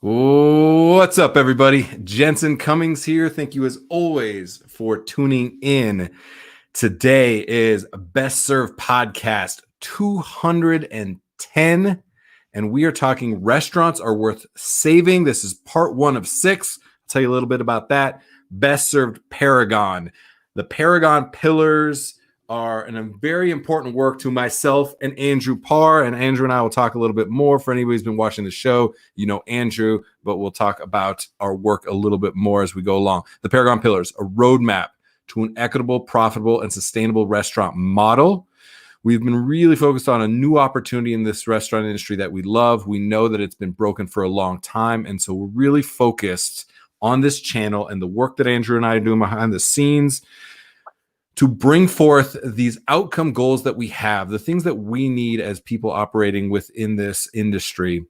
What's up, everybody? Jensen Cummings here. Thank you, as always, for tuning in. Today is Best Served Podcast 210, and we are talking restaurants are worth saving. This is part 1 of 6. I'll tell you a little bit about that. Best Served Paragon. The Paragon Pillars are a very important work to myself and Andrew Parr. And Andrew and I will talk a little bit more. For anybody who's been watching the show, you know Andrew, but we'll talk about our work a little bit more as we go along. The Paragon Pillars, a roadmap to an equitable, profitable, and sustainable restaurant model. We've been really focused on a new opportunity in this restaurant industry that we love. We know that it's been broken for a long time. And so we're really focused on this channel and the work that Andrew and I are doing behind the scenes to bring forth these outcome goals that we have, the things that we need as people operating within this industry.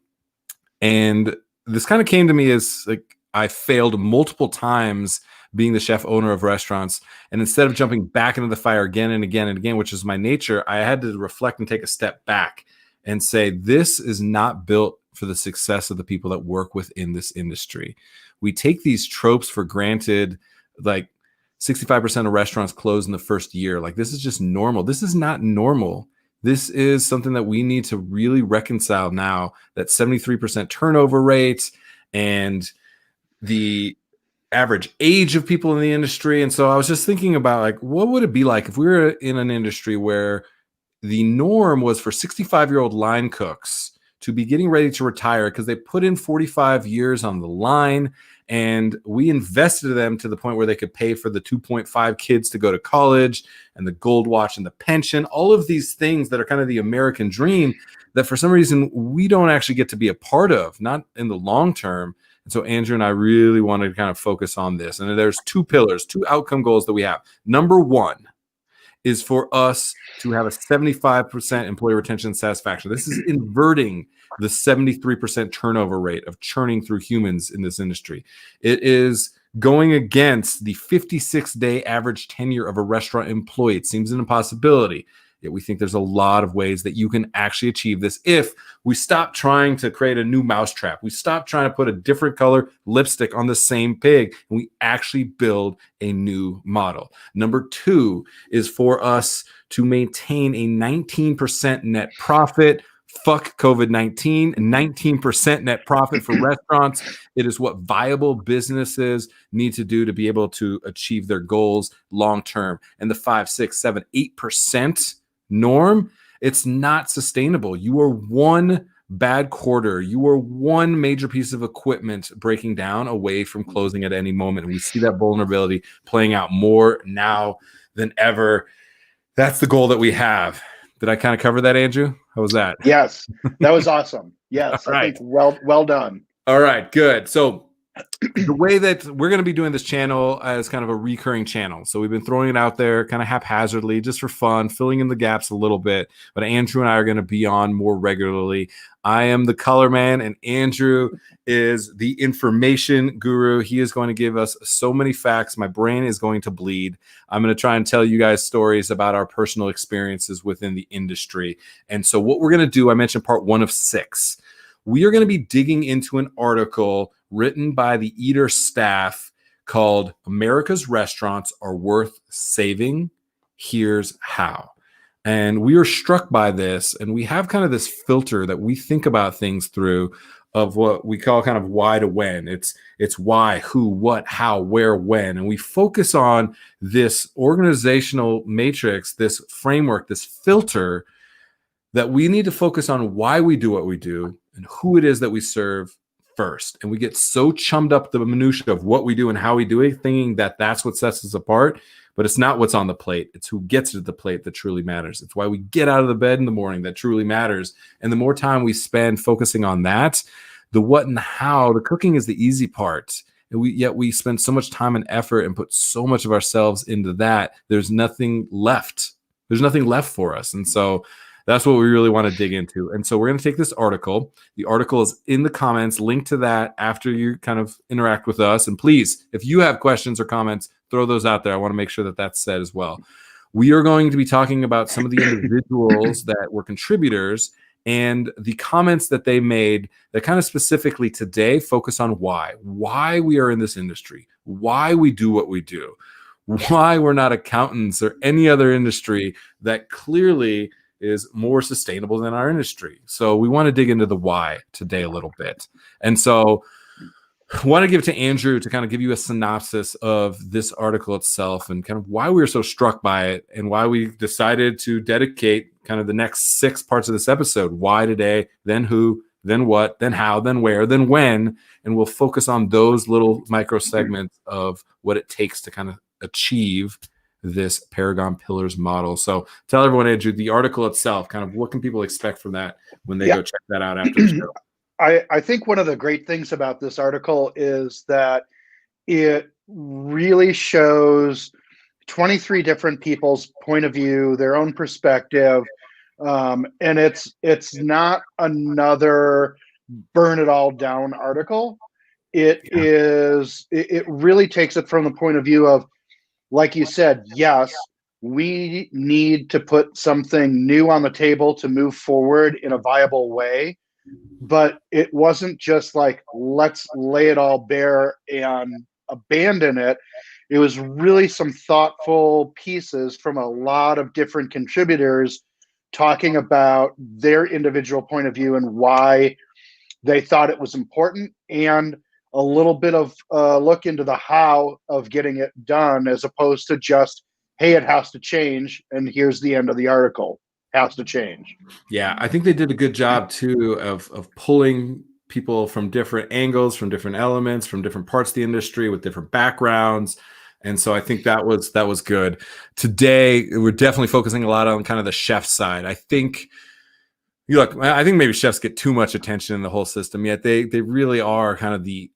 And this kind of came to me as like I failed multiple times being the chef owner of restaurants. And instead of jumping back into the fire again and again and again, which is my nature, I had to reflect and take a step back and say, this is not built for the success of the people that work within this industry. We take these tropes for granted, like 65% of restaurants close in the first year. Like, this is just normal. This is not normal. This is something that we need to really reconcile now, that 73% turnover rate and the average age of people in the industry. And so I was just thinking about, like, what would it be like if we were in an industry where the norm was for 65-year-old line cooks to be getting ready to retire because they put in 45 years on the line, and we invested them to the point where they could pay for the 2.5 kids to go to college and the gold watch and the pension, all of these things that are kind of the American dream that for some reason we don't actually get to be a part of, not in the long term. And so Andrew and I really wanted to kind of focus on this. And there's 2 pillars, 2 outcome goals that we have. Number 1 is for us to have a 75% employee retention and satisfaction. This is inverting the 73% turnover rate of churning through humans in this industry. It is going against the 56-day average tenure of a restaurant employee. It seems an impossibility. Yet we think there's a lot of ways that you can actually achieve this if we stop trying to create a new mousetrap. We stop trying to put a different color lipstick on the same pig, and we actually build a new model. Number 2 is for us to maintain a 19% net profit. Fuck COVID-19, 19% net profit for restaurants. It is what viable businesses need to do to be able to achieve their goals long term. And the 5, 6, 7, 8% norm, it's not sustainable. You are one bad quarter, you are one major piece of equipment breaking down away from closing at any moment. And we see that vulnerability playing out more now than ever. That's the goal that we have. Did I kind of cover that, Andrew? How was that? Yes, that was awesome. Yes, All right. I think well done. All right, good. So the way that we're going to be doing this channel as kind of a recurring channel. So we've been throwing it out there kind of haphazardly, just for fun, filling in the gaps a little bit. But Andrew and I are going to be on more regularly. I am the color man, and Andrew is the information guru. He is going to give us so many facts. My brain is going to bleed. I'm going to try and tell you guys stories about our personal experiences within the industry. And so what we're going to do, I mentioned part 1 of 6. We are going to be digging into an article written by the Eater staff called America's Restaurants Are Worth Saving. Here's How. And we are struck by this, and we have kind of this filter that we think about things through of what we call kind of why to when. It's why, who, what, how, where, when. And we focus on this organizational matrix, this framework, this filter that we need to focus on why we do what we do and who it is that we serve first. And we get so chummed up the minutia of what we do and how we do it, thinking that that's what sets us apart. But it's not what's on the plate. It's who gets to the plate that truly matters. It's why we get out of the bed in the morning that truly matters. And the more time we spend focusing on that, the what and how, the cooking is the easy part. And yet we spend so much time and effort and put so much of ourselves into that. There's nothing left. There's nothing left for us. And so that's what we really want to dig into. And so we're going to take this article. The article is in the comments. Link to that after you kind of interact with us. And please, if you have questions or comments, throw those out there. I want to make sure that that's said as well. We are going to be talking about some of the individuals that were contributors And the comments that they made that kind of specifically today focus on why we are in this industry, why we do what we do, why we're not accountants or any other industry that clearly is more sustainable than our industry. So we want to dig into the why today a little bit. And so I want to give it to Andrew to kind of give you a synopsis of this article itself and kind of why we were so struck by it and why we decided to dedicate kind of the next 6 parts of this episode. Why today, then who, then what, then how, then where, then when. And we'll focus on those little micro segments of what it takes to kind of achieve this Paragon Pillars model. So tell everyone, Andrew, the article itself, kind of what can people expect from that when they go check that out after the show? I think one of the great things about this article is that it really shows 23 different people's point of view, their own perspective, and it's not another burn it all down article. It really takes it from the point of view of, like you said, yes, we need to put something new on the table to move forward in a viable way. But it wasn't just like, let's lay it all bare and abandon it. It was really some thoughtful pieces from a lot of different contributors talking about their individual point of view and why they thought it was important, and a little bit of look into the how of getting it done, as opposed to just, hey, it has to change, and here's the end of the article. Has to change. Yeah, I think they did a good job too of pulling people from different angles, from different elements, from different parts of the industry with different backgrounds. And so I think that was good. Today, we're definitely focusing a lot on kind of the chef side. I think maybe chefs get too much attention in the whole system, yet they really are kind of the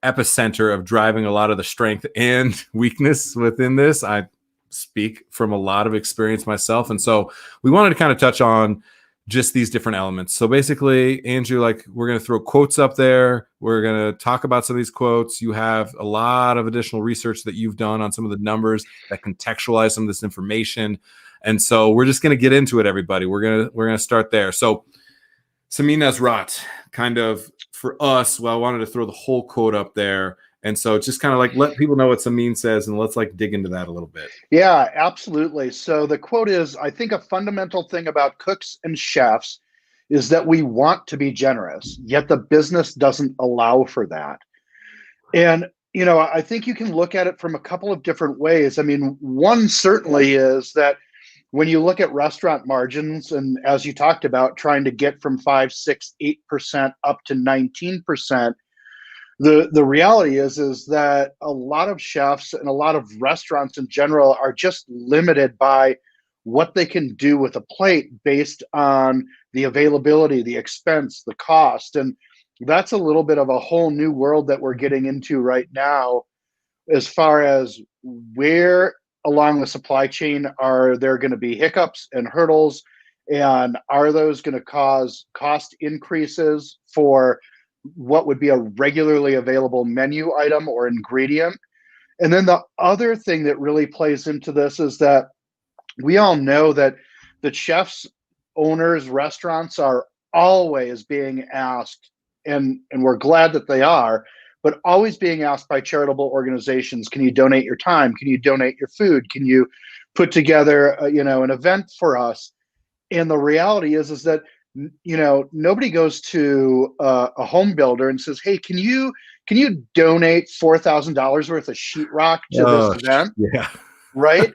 epicenter of driving a lot of the strength and weakness within this. I speak from a lot of experience myself. And so we wanted to kind of touch on just these different elements. So basically, Andrew, like, we're going to throw quotes up there. We're going to talk about some of these quotes. You have a lot of additional research that you've done on some of the numbers that contextualize some of this information. And so we're just going to get into it, everybody. We're going to start there. So Samin Nasrat, kind of for us, well, I wanted to throw the whole quote up there. And so just kind of like let people know what Samin says, and let's like dig into that a little bit. Yeah, absolutely. So the quote is, I think a fundamental thing about cooks and chefs is that we want to be generous, yet the business doesn't allow for that. And, I think you can look at it from a couple of different ways. I mean, one certainly is that when you look at restaurant margins, and as you talked about, trying to get from 5, 6, 8% up to 19%, the reality is that a lot of chefs and a lot of restaurants in general are just limited by what they can do with a plate based on the availability, the expense, the cost. And that's a little bit of a whole new world that we're getting into right now, as far as where along the supply chain are there going to be hiccups and hurdles, and are those going to cause cost increases for what would be a regularly available menu item or ingredient. And then the other thing that really plays into this is that we all know that the chefs, owners, restaurants are always being asked, and we're glad that they are, but always being asked by charitable organizations, can you donate your time? Can you donate your food? Can you put together an event for us? And the reality is that nobody goes to a home builder and says, hey, can you donate $4,000 worth of sheetrock to this event? Yeah. Right.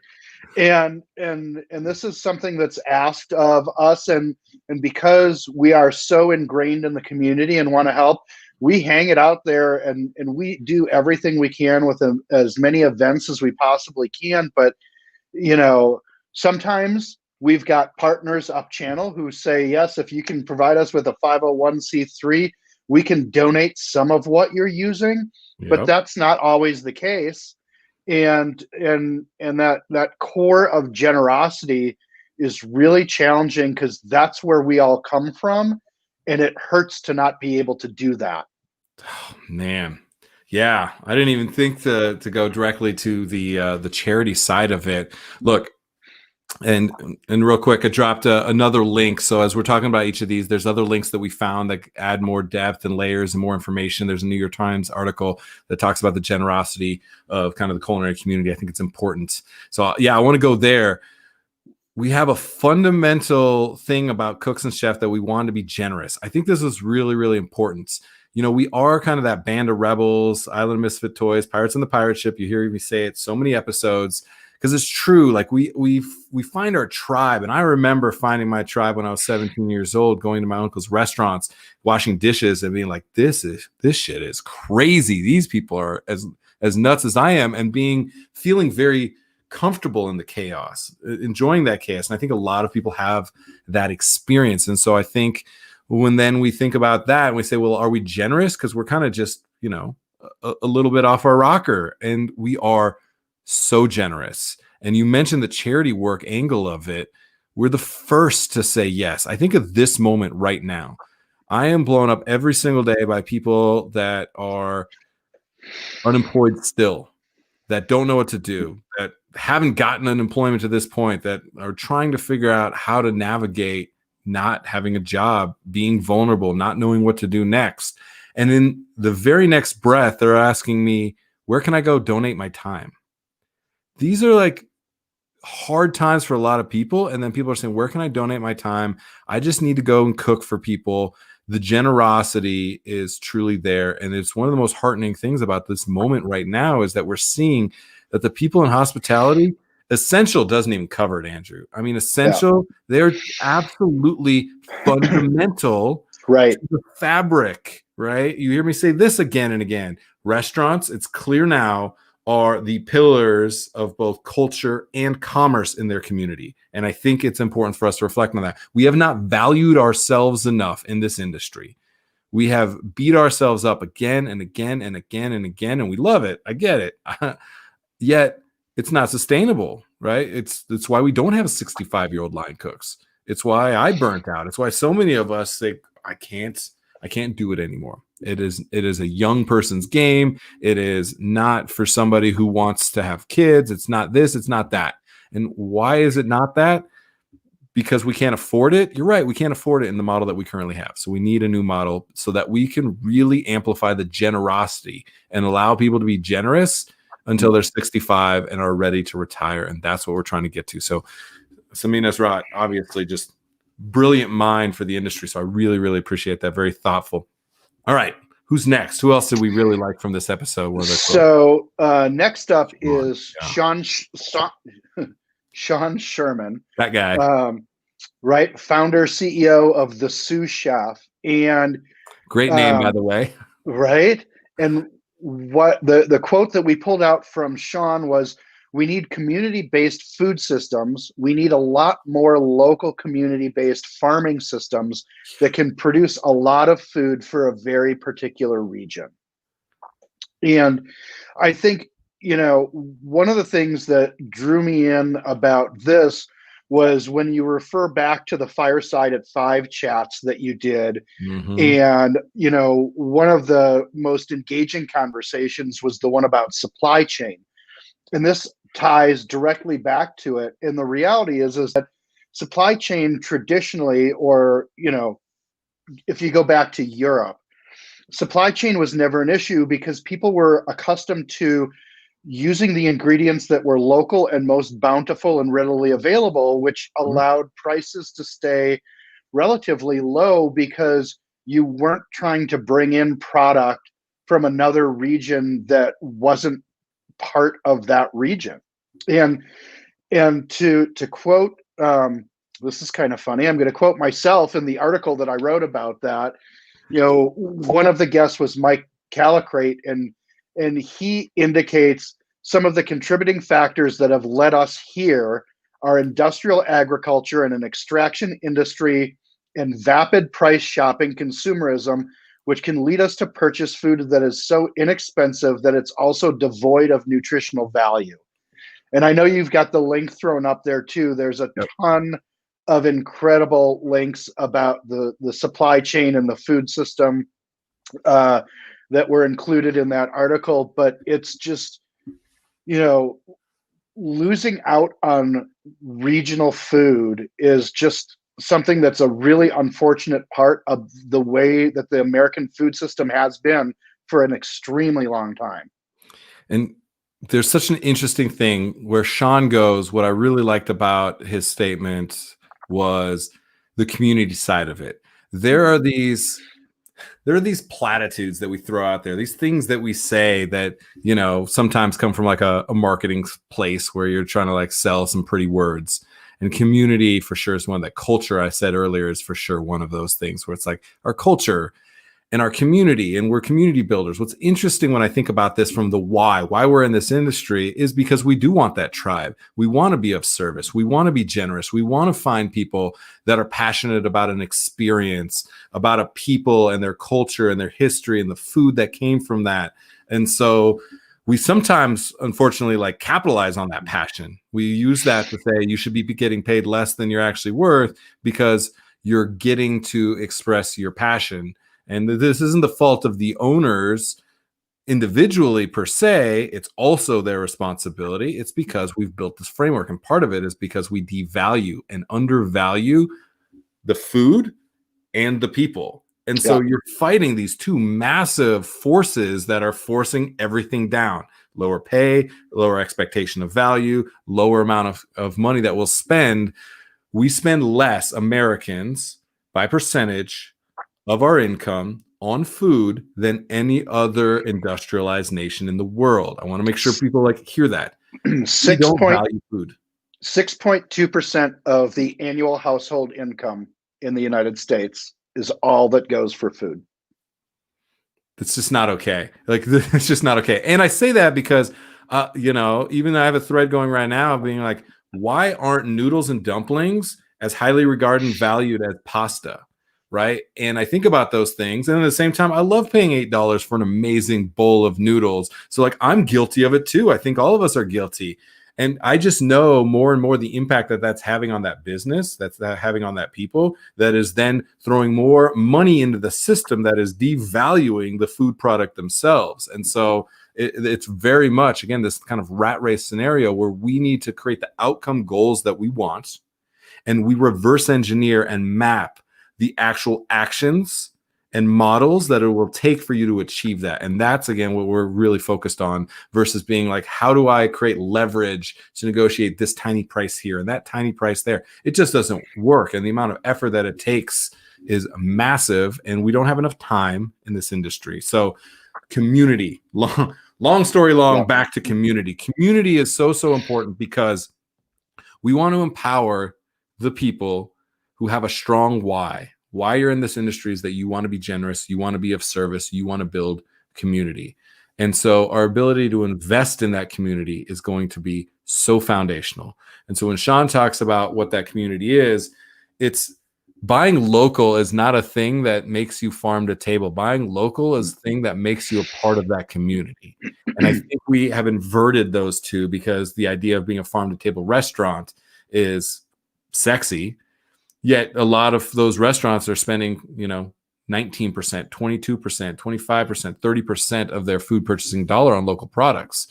And this is something that's asked of us, and because we are so ingrained in the community and want to help, we hang it out there, and we do everything we can with as many events as we possibly can. But sometimes we've got partners up channel who say, yes, if you can provide us with a 501c3, we can donate some of what you're using. Yep. But that's not always the case. And that core of generosity is really challenging, because that's where we all come from, and it hurts to not be able to do that. Oh, man. Yeah, I didn't even think to go directly to the charity side of it. Look, And real quick, I dropped another link. So as we're talking about each of these, there's other links that we found that add more depth and layers and more information. There's a New York Times article that talks about the generosity of kind of the culinary community. I think it's important. So yeah, I want to go there. We have a fundamental thing about cooks and chefs that we want to be generous. I think this is really, really important. You know, we are kind of that band of rebels, Island of Misfit Toys, Pirates on the Pirate Ship. You hear me say it so many episodes. Because it's true, like we find our tribe, and I remember finding my tribe when I was 17 years old, going to my uncle's restaurants, washing dishes, and being like, "This shit is crazy. These people are as nuts as I am," and feeling very comfortable in the chaos, enjoying that chaos. And I think a lot of people have that experience, and so I think when then we think about that and we say, "Well, are we generous?" Because we're kind of just a little bit off our rocker, and we are so generous. And you mentioned the charity work angle of it. We're the first to say yes. I think of this moment right now. I am blown up every single day by people that are unemployed still, that don't know what to do, that haven't gotten unemployment to this point, that are trying to figure out how to navigate not having a job, being vulnerable, not knowing what to do next. And in the very next breath, they're asking me, where can I go donate my time? These are like hard times for a lot of people. And then people are saying, where can I donate my time? I just need to go and cook for people. The generosity is truly there. And it's one of the most heartening things about this moment right now is that we're seeing that the people in hospitality, essential doesn't even cover it, Andrew. I mean, essential, they're absolutely fundamental Right. to the fabric, right? You hear me say this again and again. Restaurants, it's clear now, are the pillars of both culture and commerce in their community. And I think it's important for us to reflect on that. We have not valued ourselves enough in this industry. We have beat ourselves up again and again and again and again, and we love it. I get it. Yet it's not sustainable, right? It's why we don't have 65-year-old line cooks. It's why I burnt out. It's why so many of us say, I can't do it anymore. It is a young person's game. It is not for somebody who wants to have kids. It's not this, it's not that. And why is it not that? Because we can't afford it. You're right. We can't afford it in the model that we currently have. So we need a new model so that we can really amplify the generosity and allow people to be generous until they're 65 and are ready to retire. And that's what we're trying to get to. So Samin Ezrat, obviously just brilliant mind for the industry. So I really, really appreciate that. Very thoughtful. All right. Who's next? Who else did we really like from this episode? So next up is Sean Sherman. That guy. Right. Founder, CEO of the Sous Chef. And great name, by the way. Right. And what the quote that we pulled out from Sean was, we need community-based food systems. We need a lot more local community-based farming systems that can produce a lot of food for a very particular region. And I think, one of the things that drew me in about this was when you refer back to the Fireside at 5 chats that you did. Mm-hmm. And, one of the most engaging conversations was the one about supply chain. And this ties directly back to it. And the reality is that supply chain traditionally, or, if you go back to Europe, supply chain was never an issue because people were accustomed to using the ingredients that were local and most bountiful and readily available, which allowed prices to stay relatively low because you weren't trying to bring in product from another region that wasn't part of that region. And to quote, this is kind of funny, I'm going to quote myself in the article that I wrote about that. One of the guests was Mike Calicrate, and he indicates some of the contributing factors that have led us here are industrial agriculture and an extraction industry and vapid price shopping consumerism, which can lead us to purchase food that is so inexpensive that it's also devoid of nutritional value. And I know you've got the link thrown up there too. There's a ton of incredible links about the supply chain and the food system that were included in that article. But it's just, losing out on regional food is just something that's a really unfortunate part of the way that the American food system has been for an extremely long time. And there's such an interesting thing where Sean goes. What I really liked about his statement was the community side of it. There are these platitudes that we throw out there, these things that we say that, sometimes come from like a marketing place where you're trying to like sell some pretty words. And community for sure is one of that. Culture, I said earlier, is for sure one of those things where it's like our culture and our community, and we're community builders. What's interesting when I think about this from the why we're in this industry is because we do want that tribe. We want to be of service. We want to be generous. We want to find people that are passionate about an experience, about a people and their culture and their history and the food that came from that. And so we sometimes, unfortunately, like capitalize on that passion. We use that to say you should be getting paid less than you're actually worth because you're getting to express your passion. And this isn't the fault of the owners individually per se. It's also their responsibility. It's because we've built this framework. And part of it is because we devalue and undervalue the food and the people. And so you're fighting these two massive forces that are forcing everything down. Lower pay, lower expectation of value, lower amount of money that we'll spend. We spend less, Americans, by percentage of our income on food than any other industrialized nation in the world. I want to make sure people like hear that. We don't value food. 6.2% of the annual household income in the United States is all that goes for food. It's just not okay. Like, it's just not okay. And I say that because, even I have a thread going right now being like, why aren't noodles and dumplings as highly regarded and valued as pasta? Right. And I think about those things. And at the same time, I love paying $8 for an amazing bowl of noodles. So like, I'm guilty of it too. I think all of us are guilty. And I just know more and more the impact that that's having on that business, that's having on that people, that is then throwing more money into the system that is devaluing the food product themselves. And so it's very much, again, this kind of rat race scenario where we need to create the outcome goals that we want. And we reverse engineer and map the actual actions and models that it will take for you to achieve that. And that's, again, what we're really focused on versus being like, how do I create leverage to negotiate this tiny price here and that tiny price there? It just doesn't work. And the amount of effort that it takes is massive. And we don't have enough time in this industry. So community, long story long, back to community. Community is so important because we want to empower the people who have a strong why you're in this industry is that you want to be generous, you want to be of service, you want to build community. And so our ability to invest in that community is going to be so foundational. And so when Sean talks about what that community is, it's buying local is not a thing that makes you farm to table. Buying local is a thing that makes you a part of that community. And I think we have inverted those two because the idea of being a farm to table restaurant is sexy. Yet a lot of those restaurants are spending, 19%, 22%, 25%, 30% of their food purchasing dollar on local products.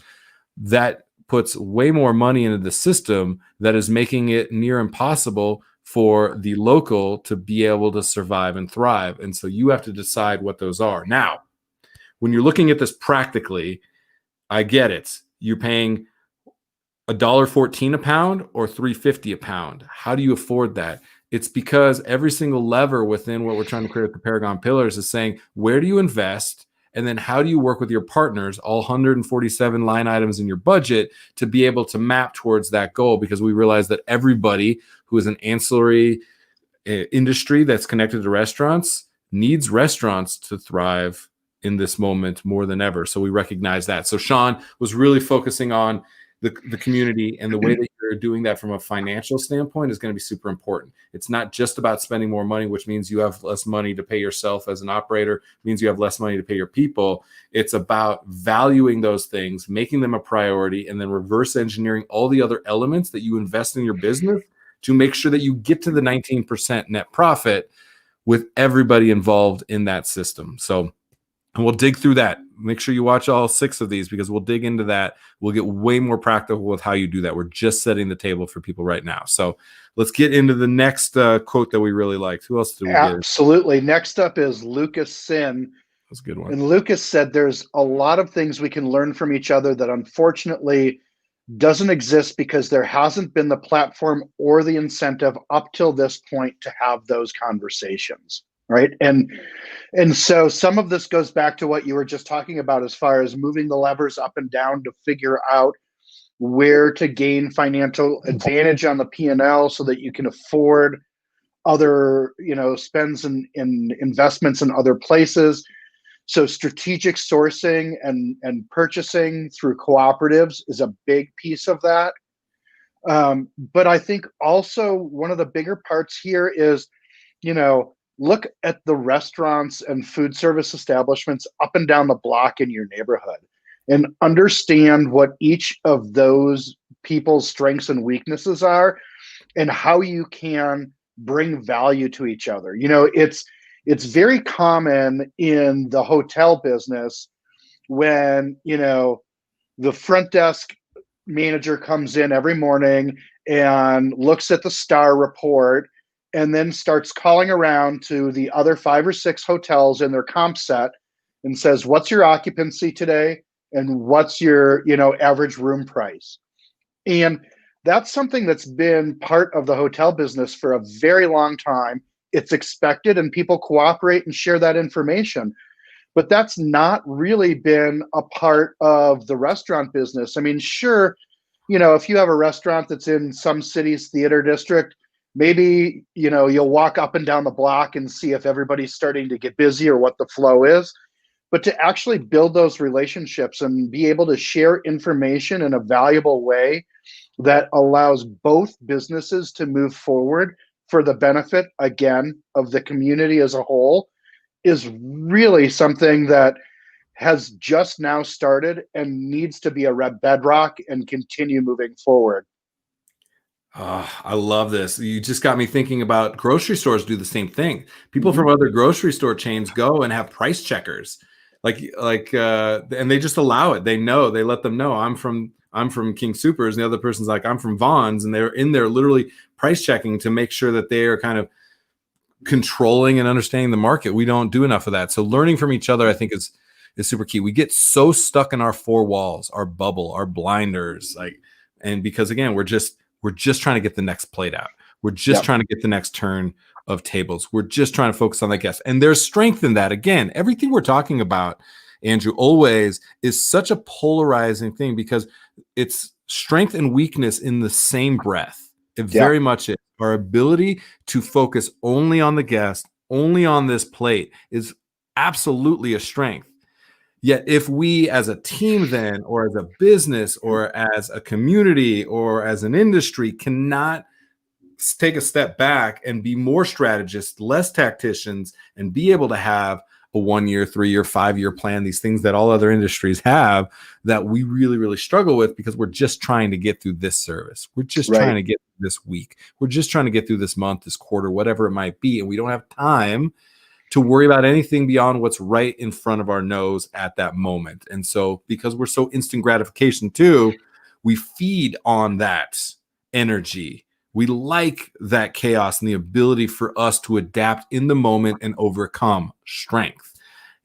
That puts way more money into the system that is making it near impossible for the local to be able to survive and thrive. And so you have to decide what those are. Now, when you're looking at this practically, I get it. You're paying $1.14 a pound or $3.50 a pound. How do you afford that? It's because every single lever within what we're trying to create with the Paragon Pillars is saying, where do you invest? And then how do you work with your partners, all 147 line items in your budget, to be able to map towards that goal? Because we realize that everybody who is an ancillary industry that's connected to restaurants needs restaurants to thrive in this moment more than ever. So we recognize that. So Sean was really focusing on the community, and the way that you're doing that from a financial standpoint is going to be super important. It's not just about spending more money, which means you have less money to pay yourself as an operator, means you have less money to pay your people. It's about valuing those things, making them a priority, and then reverse engineering all the other elements that you invest in your business to make sure that you get to the 19% net profit with everybody involved in that system. So, and we'll dig through that make sure you watch all 6 of these because we'll dig into that. We'll get way more practical with how you do that. We're just setting the table for people right now. So let's get into the next quote that we really liked. Who else did we get? Absolutely. Next up is Lucas Sin. That's a good one. And Lucas said there's a lot of things we can learn from each other that unfortunately doesn't exist because there hasn't been the platform or the incentive up till this point to have those conversations, right? And so some of this goes back to what you were just talking about as far as moving the levers up and down to figure out where to gain financial advantage on the P&L so that you can afford other, spends and investments in other places. So strategic sourcing and purchasing through cooperatives is a big piece of that. But I think also one of the bigger parts here is, look at the restaurants and food service establishments up and down the block in your neighborhood and understand what each of those people's strengths and weaknesses are and how you can bring value to each other. It's very common in the hotel business when, the front desk manager comes in every morning and looks at the star report and then starts calling around to the other 5 or 6 hotels in their comp set and says, what's your occupancy today? And what's your, average room price? And that's something that's been part of the hotel business for a very long time. It's expected and people cooperate and share that information. But that's not really been a part of the restaurant business. I mean, sure, if you have a restaurant that's in some city's theater district, maybe, you'll walk up and down the block and see if everybody's starting to get busy or what the flow is. But to actually build those relationships and be able to share information in a valuable way that allows both businesses to move forward for the benefit, again, of the community as a whole is really something that has just now started and needs to be a bedrock and continue moving forward. I love this. You just got me thinking about grocery stores do the same thing. People from other grocery store chains go and have price checkers, and they just allow it. They let them know I'm from King Supers, and the other person's like, I'm from Vaughn's, and they're in there literally price checking to make sure that they are kind of controlling and understanding the market. We don't do enough of that. So learning from each other, I think, is super key. We get so stuck in our 4 walls, our bubble, our blinders, and because again, we're just trying to get the next plate out. We're just trying to get the next turn of tables. We're just trying to focus on the guest. And there's strength in that. Again, everything we're talking about, Andrew, always is such a polarizing thing because it's strength and weakness in the same breath. It very much is. Our ability to focus only on the guest, only on this plate is absolutely a strength. Yet if we as a team then, or as a business, or as a community, or as an industry cannot take a step back and be more strategists, less tacticians, and be able to have a 1-year, 3-year, 5-year plan, these things that all other industries have that we really, really struggle with because we're just trying to get through this service. We're just trying to get through this week. We're just trying to get through this month, this quarter, whatever it might be. And we don't have time to worry about anything beyond what's right in front of our nose at that moment. And so because we're so instant gratification too, we feed on that energy. We like that chaos and the ability for us to adapt in the moment and overcome strength.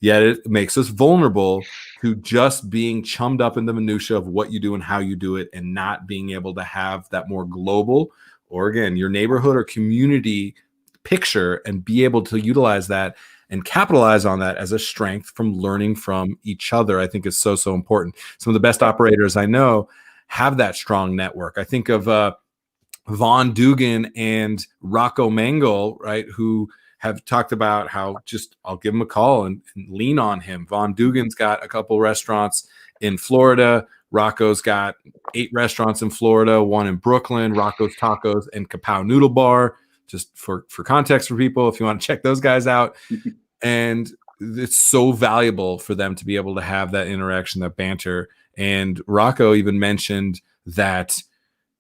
Yet it makes us vulnerable to just being chummed up in the minutia of what you do and how you do it, and not being able to have that more global, or again, your neighborhood or community picture, and be able to utilize that and capitalize on that as a strength from learning from each other. I think is so important. Some of the best operators I know have that strong network. I think of Vaughn Dugan and Rocco Mangle, right, who have talked about how just I'll give him a call and lean on him. Vaughn Dugan's got a couple restaurants in Florida. Rocco's got 8 restaurants in Florida, 1 in Brooklyn, Rocco's Tacos and Kapow Noodle Bar. Just for context for people, if you want to check those guys out. And it's so valuable for them to be able to have that interaction, that banter. And Rocco even mentioned that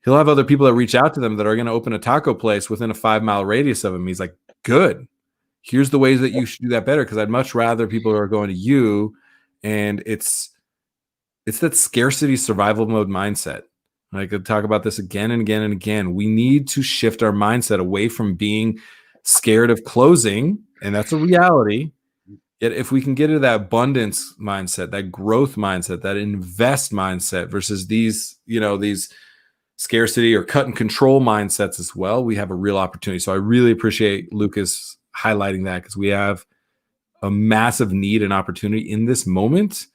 he'll have other people that reach out to them that are going to open a taco place within a 5-mile radius of him. He's like, good. Here's the ways that you should do that better, because I'd much rather people are going to you And it's that scarcity survival mode mindset. I could talk about this again and again and again. We need to shift our mindset away from being scared of closing, and that's a reality. Yet if we can get into that abundance mindset, that growth mindset, that invest mindset versus these scarcity or cut and control mindsets as well, we have a real opportunity. So I really appreciate Lucas highlighting that, because we have a massive need and opportunity in this moment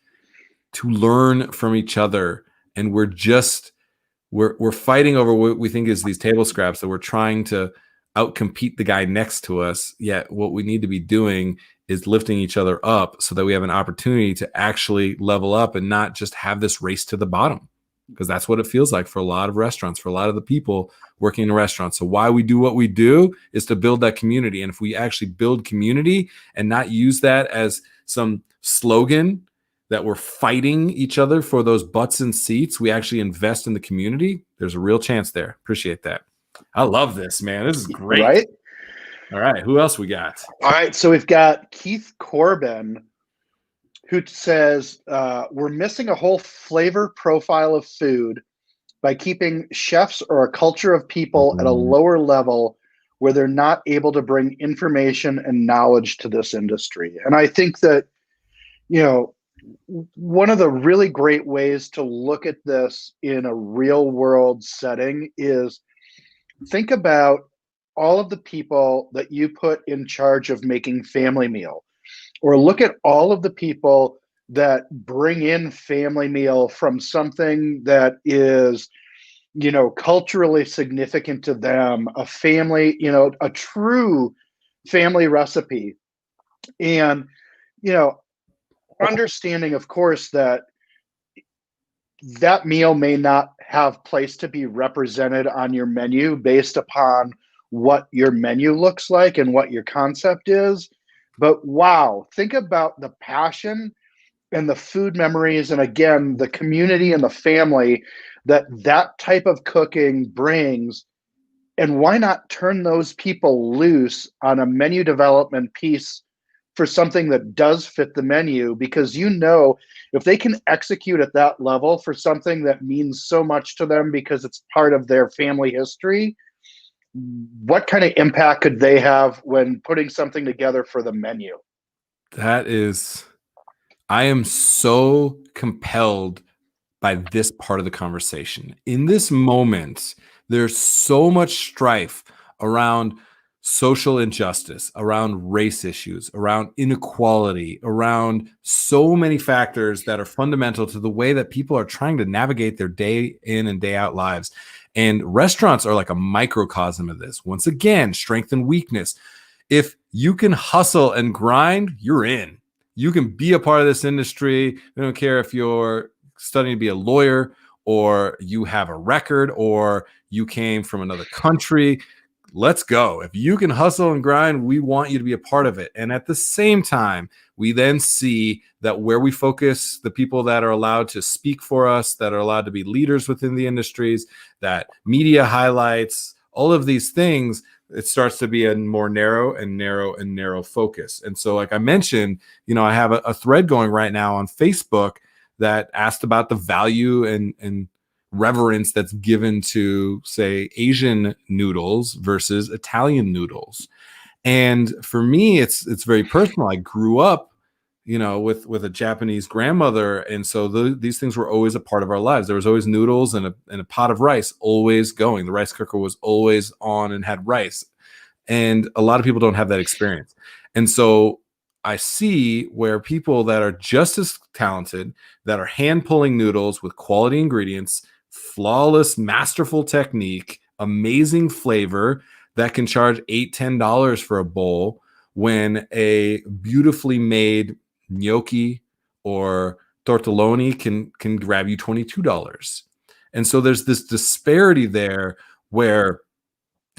to learn from each other. And we're fighting over what we think is these table scraps, that we're trying to outcompete the guy next to us. Yet what we need to be doing is lifting each other up so that we have an opportunity to actually level up and not just have this race to the bottom, because that's what it feels like for a lot of restaurants, for a lot of the people working in restaurants. So why we do what we do is to build that community. And if we actually build community and not use that as some slogan that we're fighting each other for those butts and seats, we actually invest in the community, there's a real chance there. Appreciate that. I love this, man. This is great. Right? All right. Who else we got? All right. So we've got Keith Corbin, who says, we're missing a whole flavor profile of food by keeping chefs or a culture of people at a lower level where they're not able to bring information and knowledge to this industry. And I think that, one of the really great ways to look at this in a real world setting is think about all of the people that you put in charge of making family meal, or look at all of the people that bring in family meal from something that is, culturally significant to them, a family, a true family recipe. And, understanding, of course, that meal may not have place to be represented on your menu based upon what your menu looks like and what your concept is. But wow, think about the passion and the food memories, and again, the community and the family that type of cooking brings. And why not turn those people loose on a menu development piece for something that does fit the menu? Because if they can execute at that level for something that means so much to them because it's part of their family history, what kind of impact could they have when putting something together for the menu? I am so compelled by this part of the conversation. In this moment, there's so much strife around social injustice, around race issues, around inequality, around so many factors that are fundamental to the way that people are trying to navigate their day in and day out lives. And restaurants are like a microcosm of this. Once again, strength and weakness. If you can hustle and grind, you're in. You can be a part of this industry. I don't care if you're studying to be a lawyer, or you have a record, or you came from another country. Let's go. If you can hustle and grind, we want you to be a part of it. And at the same time, we then see that where we focus the people that are allowed to speak for us, that are allowed to be leaders within the industries, that media highlights, all of these things, it starts to be a more narrow and narrow and narrow focus. And so, like I mentioned, I have a thread going right now on Facebook that asked about the value and reverence that's given to, say, Asian noodles versus Italian noodles. And for me, it's very personal. I grew up, with a Japanese grandmother. And so these things were always a part of our lives. There was always noodles and a pot of rice always going. The rice cooker was always on and had rice. And a lot of people don't have that experience. And so I see where people that are just as talented, that are hand pulling noodles with quality ingredients, flawless, masterful technique, amazing flavor, that can charge $8-10 for a bowl, when a beautifully made gnocchi or tortelloni can grab you $22. And so there's this disparity there where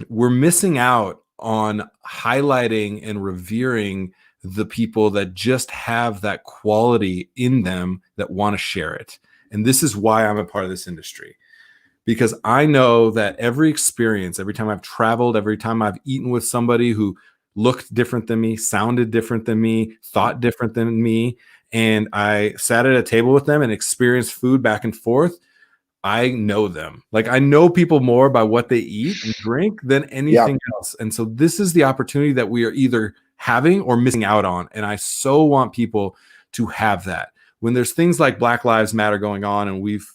we're missing out on highlighting and revering the people that just have that quality in them that want to share it. And this is why I'm a part of this industry, because I know that every experience, every time I've traveled, every time I've eaten with somebody who looked different than me, sounded different than me, thought different than me, and I sat at a table with them and experienced food back and forth, I know them. Like, I know people more by what they eat and drink than anything else. And so this is the opportunity that we are either having or missing out on. And I so want people to have that. When there's things like Black Lives Matter going on, and we've,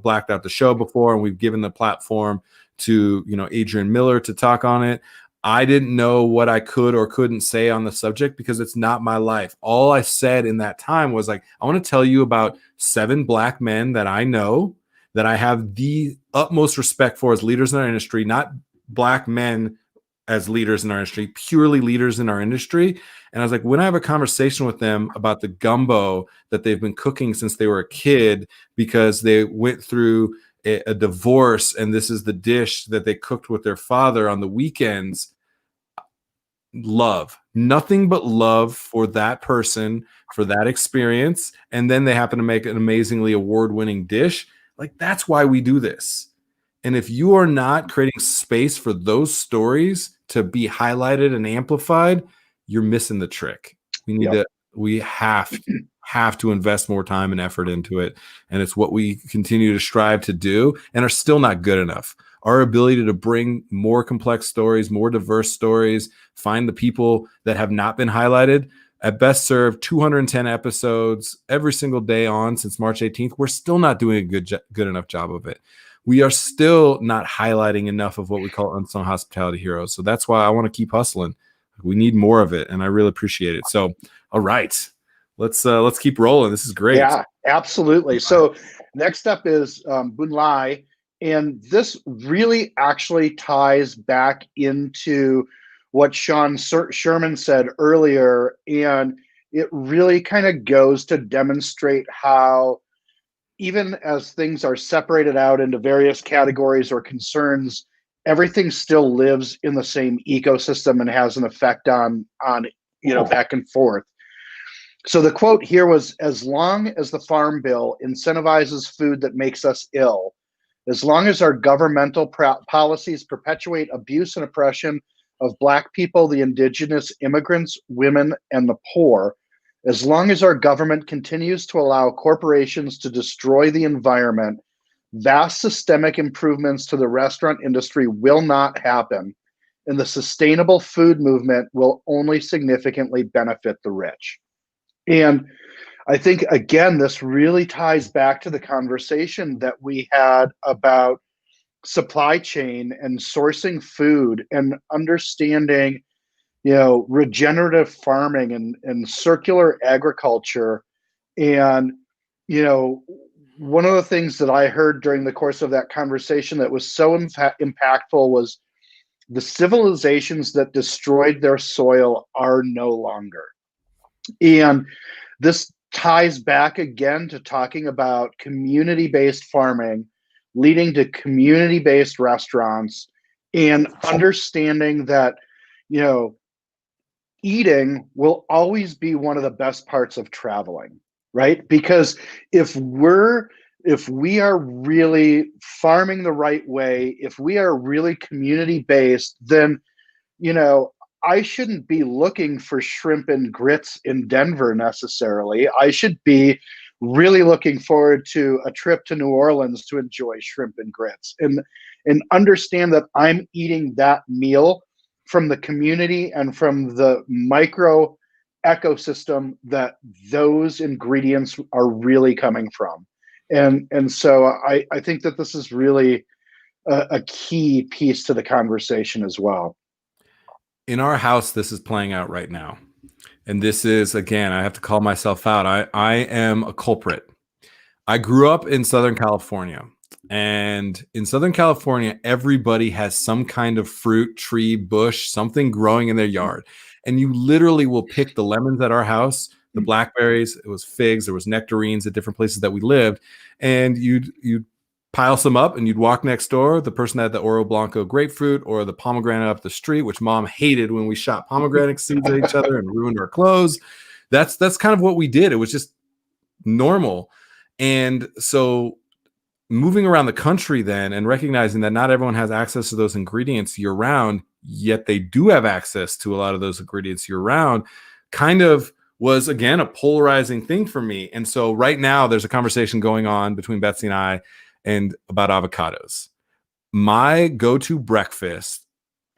blacked out the show before, and we've given the platform to, Adrian Miller to talk on it. I didn't know what I could or couldn't say on the subject because it's not my life. All I said in that time was like, I want to tell you about 7 Black men that I know, that I have the utmost respect for as leaders in our industry, not Black men as leaders in our industry, purely leaders in our industry. And I was like, when I have a conversation with them about the gumbo that they've been cooking since they were a kid because they went through a divorce, and this is the dish that they cooked with their father on the weekends, love, nothing but love for that person, for that experience. And then they happen to make an amazingly award-winning dish. Like, that's why we do this. And if you are not creating space for those stories to be highlighted and amplified, you're missing the trick. We have to invest more time and effort into it. And it's what we continue to strive to do and are still not good enough. Our ability to bring more complex stories, more diverse stories, find the people that have not been highlighted. At Best Served, 210 episodes every single day on since March 18th. We're still not doing a good enough job of it. We are still not highlighting enough of what we call unsung hospitality heroes. So that's why I want to keep hustling. We need more of it, and I really appreciate it. So, all right, let's keep rolling. This is great. Yeah, absolutely. So next up is Bun Lai, and this really actually ties back into what Sherman said earlier, and it really kind of goes to demonstrate how even as things are separated out into various categories or concerns, everything still lives in the same ecosystem and has an effect on back and forth. So the quote here was, as long as the Farm Bill incentivizes food that makes us ill, as long as our governmental policies perpetuate abuse and oppression of Black people, the indigenous, immigrants, women, and the poor, as long as our government continues to allow corporations to destroy the environment, vast systemic improvements to the restaurant industry will not happen, and the sustainable food movement will only significantly benefit the rich. And I think, again, this really ties back to the conversation that we had about supply chain and sourcing food and understanding, regenerative farming and circular agriculture. And, one of the things that I heard during the course of that conversation that was so impactful was the civilizations that destroyed their soil are no longer. And this ties back again to talking about community-based farming leading to community-based restaurants, and understanding that, eating will always be one of the best parts of traveling, right? Because if we are really farming the right way, if we are really community-based, then, I shouldn't be looking for shrimp and grits in Denver necessarily. I should be really looking forward to a trip to New Orleans to enjoy shrimp and grits, and understand that I'm eating that meal from the community and from the micro ecosystem that those ingredients are really coming from. And so I think that this is really a key piece to the conversation as well. In our house, this is playing out right now. And this is, again, I have to call myself out. I am a culprit. I grew up in Southern California. And in Southern California, everybody has some kind of fruit, tree, bush, something growing in their yard. And you literally will pick the lemons at our house, the blackberries, it was figs, there was nectarines at different places that we lived. And you'd pile some up and you'd walk next door. The person had the Oro Blanco grapefruit or the pomegranate up the street, which Mom hated when we shot pomegranate seeds at each other and ruined our clothes. That's kind of what we did. It was just normal. And so moving around the country then and recognizing that not everyone has access to those ingredients year round, yet they do have access to a lot of those ingredients year round, kind of was, again, a polarizing thing for me. And so right now there's a conversation going on between Betsy and I and about avocados. My go-to breakfast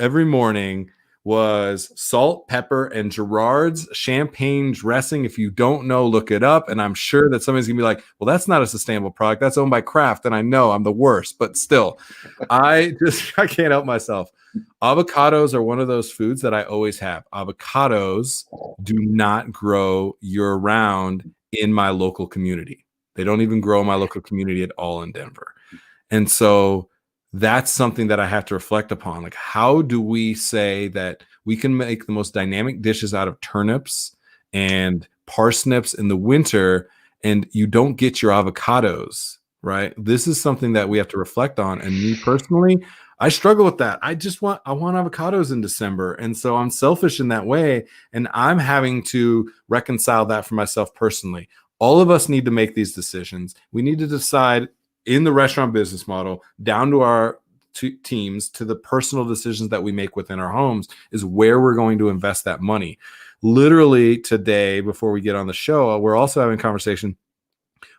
every morning was salt, pepper, and Gerard's champagne dressing. If you don't know, look it up. And I'm sure that somebody's gonna be like, well, that's not a sustainable product. That's owned by Kraft. And I know I'm the worst, but still, I can't help myself. Avocados are one of those foods that I always have. Avocados do not grow year round in my local community. They don't even grow in my local community at all in Denver. And so that's something that I have to reflect upon. Like, how do we say that we can make the most dynamic dishes out of turnips and parsnips in the winter, and you don't get your avocados, right? This is something that we have to reflect on. And me personally, I struggle with that. I want avocados in December. And so I'm selfish in that way. And I'm having to reconcile that for myself personally. All of us need to make these decisions. We need to decide in the restaurant business model, down to our teams, to the personal decisions that we make within our homes, is where we're going to invest that money. Literally today, before we get on the show, we're also having a conversation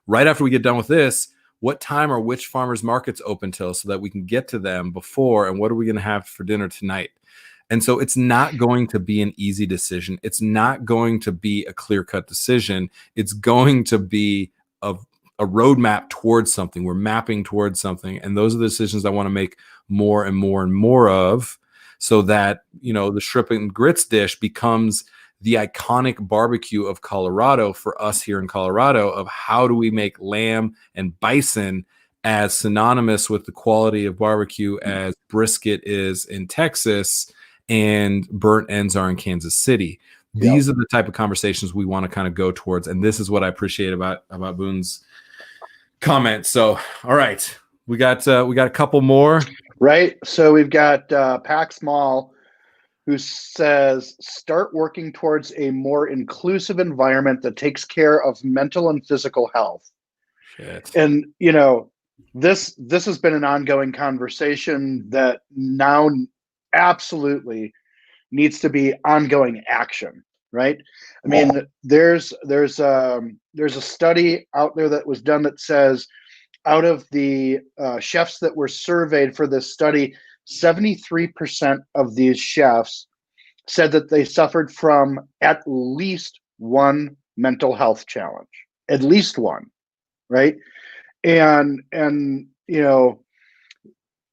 right after we get done with this. What time are which farmers markets open till, so that we can get to them before, and what are we going to have for dinner tonight? And so it's not going to be an easy decision. It's not going to be a clear-cut decision. It's going to be a roadmap towards something. We're mapping towards something. And those are the decisions I want to make more and more and more of, so that, you know, the shrimp and grits dish becomes the iconic barbecue of Colorado for us here in Colorado, of how do we make lamb and bison as synonymous with the quality of barbecue as brisket is in Texas and burnt ends are in Kansas City. These are the type of conversations we want to kind of go towards. And this is what I appreciate about Boone's comment. So, all right, we got a couple more. Right. So we've got Pack Small, who says, start working towards a more inclusive environment that takes care of mental and physical health. Shit. And, you know, this has been an ongoing conversation that now absolutely needs to be ongoing action, right? I mean, there's a study out there that was done that says, out of the chefs that were surveyed for this study, 73% of these chefs said that they suffered from at least one mental health challenge, at least one, right? And you know,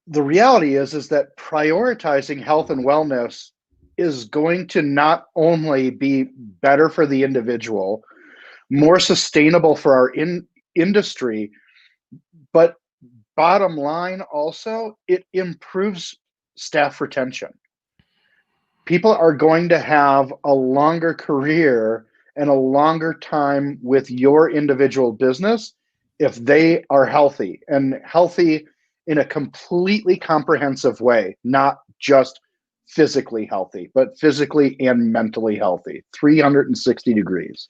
the reality is that prioritizing health and wellness is going to not only be better for the individual, more sustainable for our industry, but bottom line also, it improves staff retention. People are going to have a longer career and a longer time with your individual business if they are healthy, and healthy in a completely comprehensive way, not just physically healthy, but physically and mentally healthy, 360 degrees.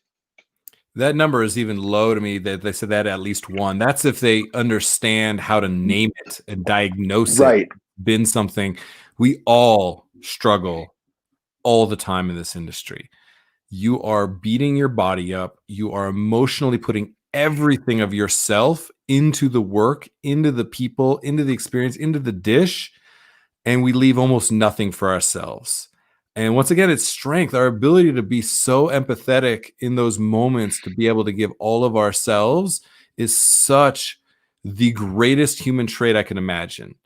That number is even low to me, that they said that at least one. That's if they understand how to name it and diagnose it. Been something we all struggle all the time in this industry. You are beating your body up. You are emotionally putting everything of yourself into the work, into the people, into the experience, into the dish, and we leave almost nothing for ourselves. And once again, it's strength, our ability to be so empathetic in those moments, to be able to give all of ourselves, is such the greatest human trait I can imagine.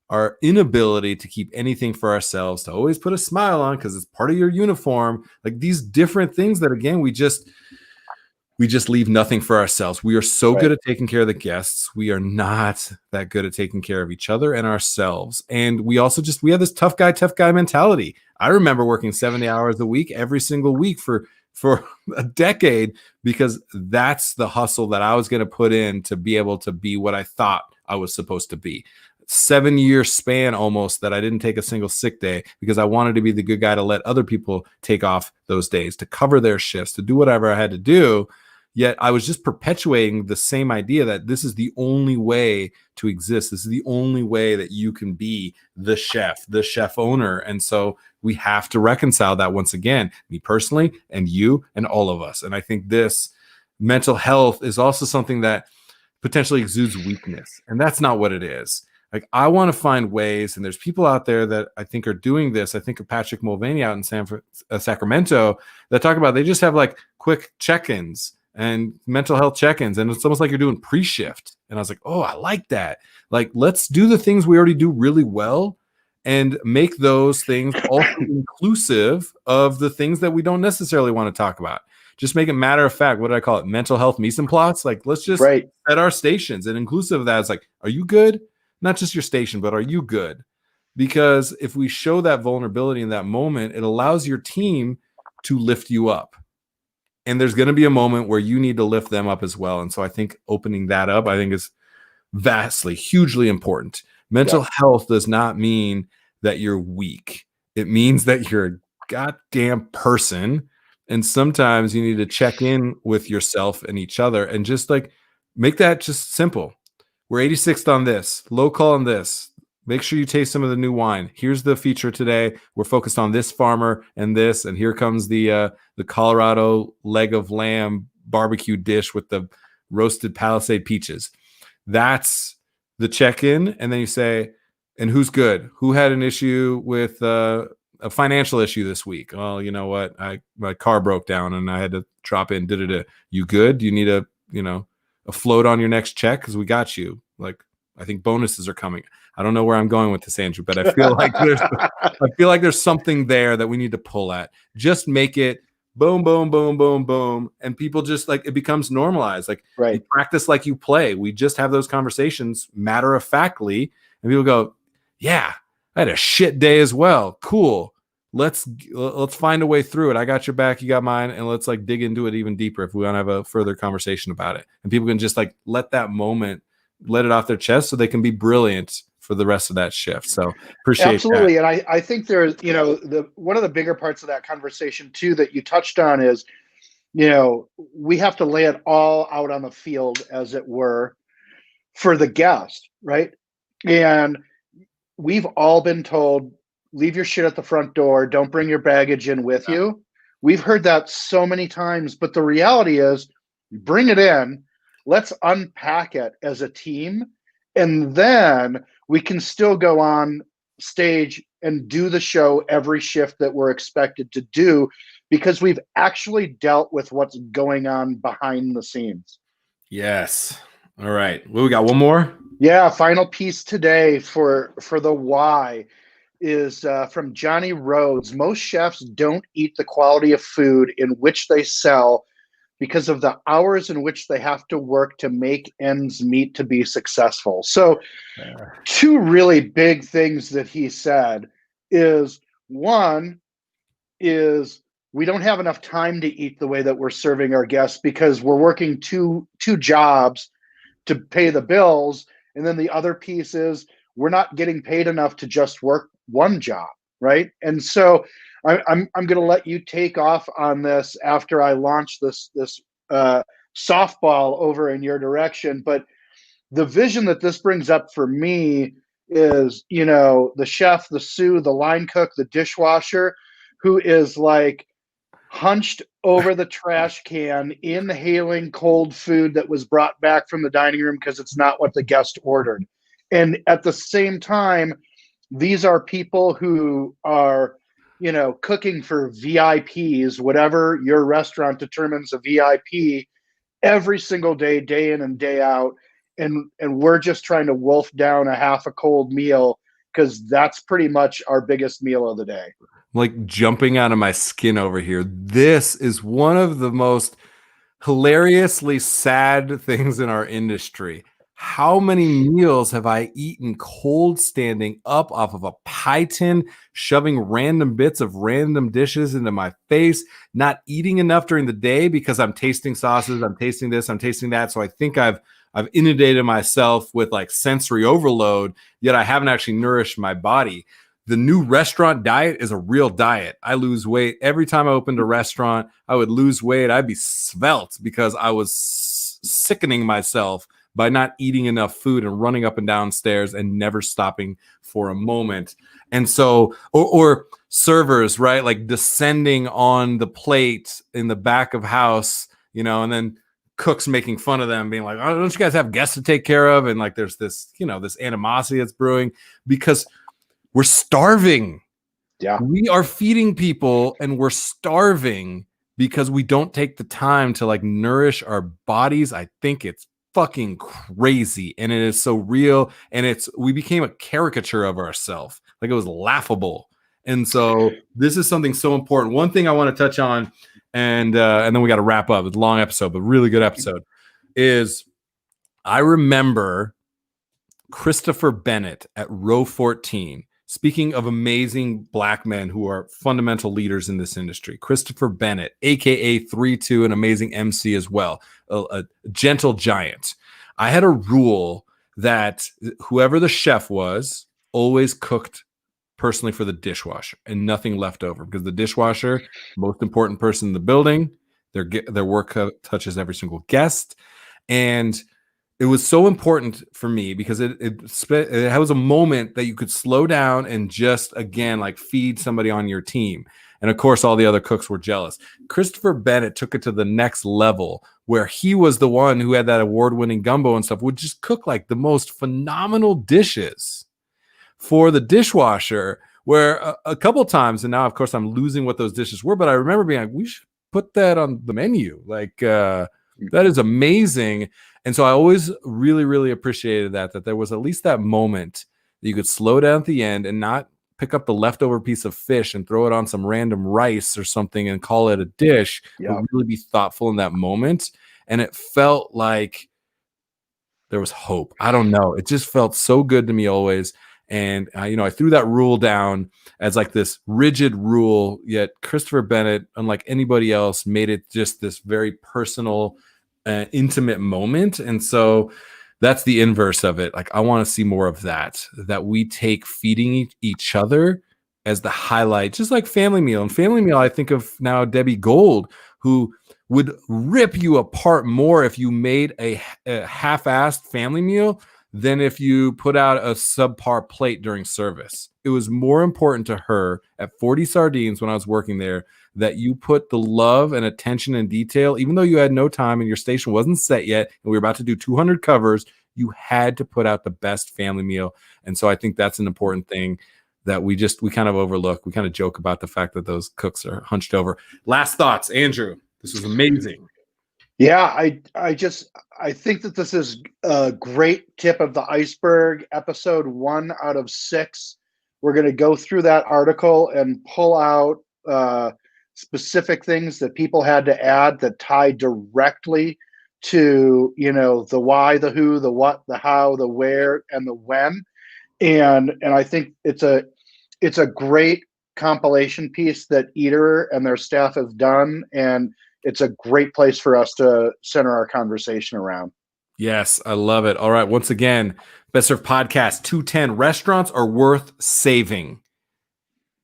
Our inability to keep anything for ourselves, to always put a smile on because it's part of your uniform, like these different things that, again, we just leave nothing for ourselves. We are so good at taking care of the guests. We are not that good at taking care of each other and ourselves. And we also we have this tough guy mentality. I remember working 70 hours a week, every single week for a decade, because that's the hustle that I was going to put in to be able to be what I thought I was supposed to be. 7-year span almost that I didn't take a single sick day, because I wanted to be the good guy to let other people take off those days, to cover their shifts, to do whatever I had to do. Yet I was just perpetuating the same idea that this is the only way to exist. This is the only way that you can be the chef owner. And so we have to reconcile that once again, me personally, and you, and all of us. And I think this mental health is also something that potentially exudes weakness. And that's not what it is. Like, I want to find ways, and there's people out there that I think are doing this. I think of Patrick Mulvaney out in Sacramento that talk about, they just have like quick check-ins and mental health check-ins. And it's almost like you're doing pre-shift. And I was like, oh, I like that. Like, let's do the things we already do really well and make those things also inclusive of the things that we don't necessarily want to talk about. Just make it matter of fact. What did I call it? Mental health mise en plots. Like, let's just set our stations, and inclusive of that is like, are you good? Not just your station, but are you good? Because if we show that vulnerability in that moment, it allows your team to lift you up. And there's going to be a moment where you need to lift them up as well. And so I think opening that up, I think, is vastly, hugely important. Mental health does not mean that you're weak. It means that you're a goddamn person. And sometimes you need to check in with yourself and each other and just like make that just simple. We're 86th on this, low call on this. Make sure you taste some of the new wine. Here's the feature today. We're focused on this farmer and this, and here comes the Colorado leg of lamb barbecue dish with the roasted Palisade peaches. That's the check-in, and then you say, and who's good? Who had an issue with a financial issue this week? Well, you know what? My car broke down and I had to drop in. You good? Do you need a float on your next check? Because we got you. Like, I think bonuses are coming. I don't know where I'm going with this, Andrew, but I feel like there's something there that we need to pull at. Just make it boom, boom, boom, boom, boom, and people just like, it becomes normalized. Like, you practice like you play. We just have those conversations matter of factly, and people go, "Yeah, I had a shit day as well. Cool. Let's find a way through it. I got your back, you got mine, and let's like dig into it even deeper if we want to have a further conversation about it." And people can just like let that moment, let it off their chest so they can be brilliant for the rest of that shift. So appreciate absolutely that. And I think there's one of the bigger parts of that conversation too that you touched on is, we have to lay it all out on the field, as it were, for the guest, right? And we've all been told, leave your shit at the front door, don't bring your baggage in with you. We've heard that so many times, but the reality is, bring it in, let's unpack it as a team, and then we can still go on stage and do the show every shift that we're expected to do, because we've actually dealt with what's going on behind the scenes. Yes. All right. Well, we got one more. Yeah. Final piece today for the why is from Johnny Rhodes. Most chefs don't eat the quality of food in which they sell because of the hours in which they have to work to make ends meet to be successful. So two really big things that he said is, one is we don't have enough time to eat the way that we're serving our guests because we're working two jobs to pay the bills. And then the other piece is we're not getting paid enough to just work one job, right? And so I'm going to let you take off on this after I launch this softball over in your direction. But the vision that this brings up for me is, the chef, the sous, the line cook, the dishwasher, who is like hunched over the trash can, inhaling cold food that was brought back from the dining room because it's not what the guest ordered. And at the same time, these are people who are, cooking for VIPs, whatever your restaurant determines a VIP, every single day, day in and day out. And we're just trying to wolf down a half a cold meal because that's pretty much our biggest meal of the day. Like jumping out of my skin over here. This is one of the most hilariously sad things in our industry. How many meals have I eaten cold standing up off of a pie tin, shoving random bits of random dishes into my face, not eating enough during the day because I'm tasting sauces, I'm tasting this, I'm tasting that. So I think I've inundated myself with like sensory overload, yet I haven't actually nourished my body. the new restaurant diet is a real diet. I lose weight every time I opened a restaurant. I would lose weight. I'd be svelte because I was sickening myself by not eating enough food and running up and down stairs and never stopping for a moment. And so, or servers, right? Like descending on the plate in the back of house, you know, and then cooks making fun of them, being like, oh, don't you guys have guests to take care of? And like, there's this, you know, this animosity that's brewing because we're starving. Yeah. We are feeding people and we're starving because we don't take the time to like nourish our bodies. I think it's fucking crazy. And it is so real. And we became a caricature of ourselves. Like it was laughable. And so this is something so important. One thing I want to touch on, and then we got to wrap up. It's a long episode, but really good episode, is I remember Christopher Bennett at row 14. Speaking of amazing Black men who are fundamental leaders in this industry, Christopher Bennett, aka 3-2, an amazing MC as well, a gentle giant. I had a rule that whoever the chef was always cooked personally for the dishwasher and nothing left over, because the dishwasher, most important person in the building, their work touches every single guest. And it was so important for me because it was a moment that you could slow down and just, again, like feed somebody on your team. And of course, all the other cooks were jealous. Christopher Bennett took it to the next level where he was the one who had that award-winning gumbo and stuff, would just cook like the most phenomenal dishes for the dishwasher, where a couple times, and now, of course, I'm losing what those dishes were, but I remember being like, we should put that on the menu. Like, that is amazing. And so I always really, really appreciated that there was at least that moment that you could slow down at the end and not pick up the leftover piece of fish and throw it on some random rice or something and call it a dish, but really be thoughtful in that moment. And it felt like there was hope. I don't know. It just felt so good to me always. And, I threw that rule down as like this rigid rule, yet Christopher Bennett, unlike anybody else, made it just this very personal, intimate moment. And so that's the inverse of it. Like, I want to see more of that we take feeding each other as the highlight, just like Family Meal. And Family Meal, I think of now Debbie Gold, who would rip you apart more if you made a half-assed Family Meal than if you put out a subpar plate during service. It was more important to her at 40 Sardines when I was working there that you put the love and attention and detail, even though you had no time and your station wasn't set yet and we were about to do 200 covers, you had to put out the best Family Meal. And so I think that's an important thing that we kind of overlook. We kind of joke about the fact that those cooks are hunched over. Last thoughts, Andrew. This was amazing. Yeah, I think that this is a great tip of the iceberg. Episode 1 out of 6. We're going to go through that article and pull out specific things that people had to add that tie directly to, the why, the who, the what, the how, the where, and the when. And I think it's a great compilation piece that Eater and their staff have done, and it's a great place for us to center our conversation around. Yes, I love it. All right. Once again, Best Served Podcast 210. Restaurants are worth saving.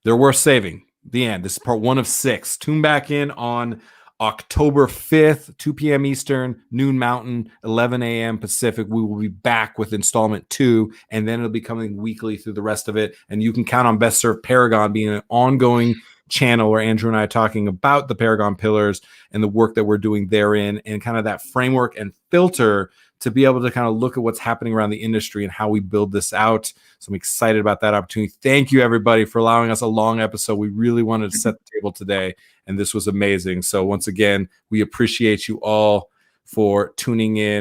They're worth saving. The end. This is part 1 of 6. Tune back in on October 5th, 2 p.m. Eastern, noon Mountain, 11 a.m. Pacific. We will be back with installment 2, and then it'll be coming weekly through the rest of it. And you can count on Best Served Paragon being an ongoing channel where Andrew and I are talking about the Paragon Pillars and the work that we're doing therein, and kind of that framework and filter to be able to kind of look at what's happening around the industry and how we build this out. So I'm excited about that opportunity. Thank you, everybody, for allowing us a long episode. We really wanted to set the table today, and this was amazing. So once again, we appreciate you all for tuning in.